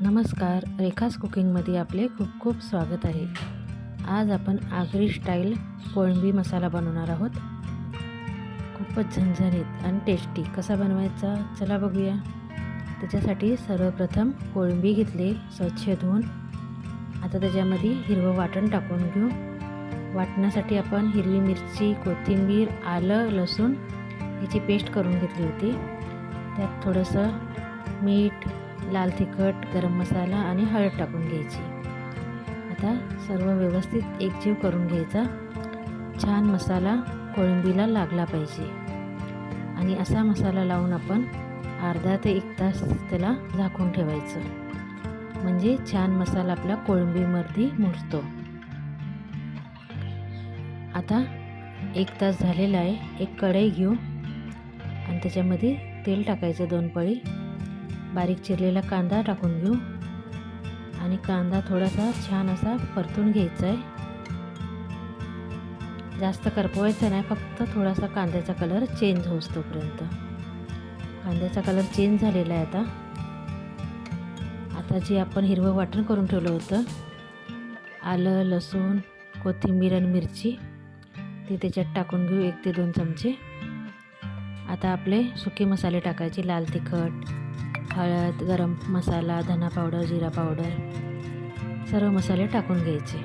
नमस्कार, रेखास कुकिंगमध्ये आपले खूप खूप स्वागत आहे. आज आपण आगरी स्टाईल कोळंबी मसाला बनवणार आहोत. खूपच झणझणीत आणि टेस्टी कसा बनवायचा चला बघूया. त्याच्यासाठी सर्वप्रथम कोळंबी घेतली, स्वच्छ धुवून. आता त्याच्यामध्ये हिरवं वाटण टाकून घेऊ. वाटण्यासाठी आपण हिरवी मिरची, कोथिंबीर, आलं, लसूण याची पेस्ट करून घेतली होती. त्यात थोडंसं मीठ, लाल तिखट, गरम मसाला आणि हळद टाकून घ्यायची. आता सर्व व्यवस्थित एकजीव करून घ्यायचा. छान मसाला कोळंबीला लागला पाहिजे आणि असा मसाला लावून आपण अर्धा ते 1 तास त्याला झाकून ठेवायचं, म्हणजे छान मसाला आपला कोळंबीमध्ये मुरतो. आता 1 तास झालेला आहे. एक कढई घेऊ आणि त्याच्यामध्ये तेल टाकायचं 2 पळी. बारीक चिरलेला कांदा टाकून घेऊ आणि कांदा थोडासा छान असा परतून घ्यायचा आहे. जास्त करपवायचा नाही, फक्त थोडासा कांद्याचा कलर चेंज होईस्तोपर्यंत. कांद्याचा कलर चेंज झालेला आहे. आता जे आपण हिरवं वाटण करून ठेवलं होतं, आलं, लसूण, कोथिंबीर आणि मिरची, ते त्याच्यात टाकून घेऊ 1 ते 2 चमचे. आता आपले सुके मसाले टाकायचे. लाल तिखट, हळद, गरम मसाला, धना पावडर, जिरा पावडर, सर्व मसाले टाकून घ्यायचे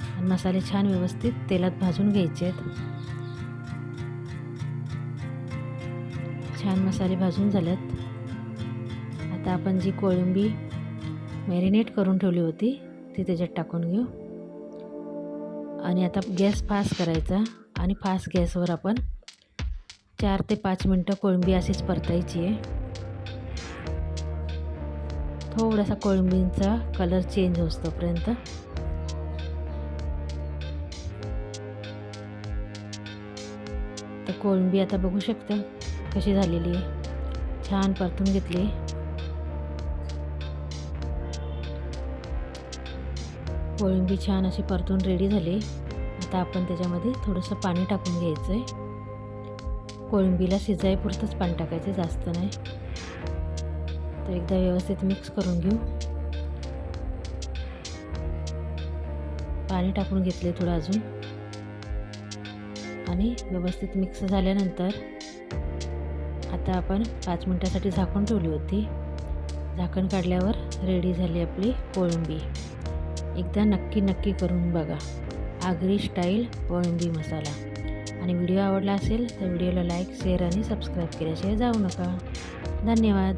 आणि मसाले छान व्यवस्थित तेलात भाजून घ्यायचे आहेत. छान मसाले भाजून झालेत. आता आपण जी कोळंबी मॅरिनेट करून ठेवली होती ती त्याच्यात टाकून घेऊ आणि आता गॅस फास्ट करायचा आणि फास्ट गॅसवर आपण 4 ते 5 मिनटं कोळंबी अशीच परतायची आहे. थोडासा कोळंबीचा कलर चेंज होईस्तोपर्यंत. तर कोळंबी आता बघू शकता कशी झालेली आहे. छान परतून घेतली. कोळंबी छान अशी परतून रेडी झाली. आता आपण त्याच्यामध्ये थोडंसं पाणी टाकून घ्यायचं आहे. कोळंबीला शिजायपुरतंच पाणी टाकायचं, जास्त नाही. तर एकदा व्यवस्थित मिक्स करून घेऊ. पाणी टाकून घेतले थोडं अजून आणि व्यवस्थित मिक्स झाल्यानंतर आता आपण 5 मिनटासाठी झाकून ठेवली होती. झाकण काढल्यावर रेडी झाली आपली कोळंबी. एकदा नक्की करून बघा आगरी स्टाईल कोळंबी मसाला. आणि व्हिडिओ आवडला असेल तर व्हिडिओला लाईक, शेअर आणि सबस्क्राईब केल्याशिवाय जाऊ नका. धन्यवाद.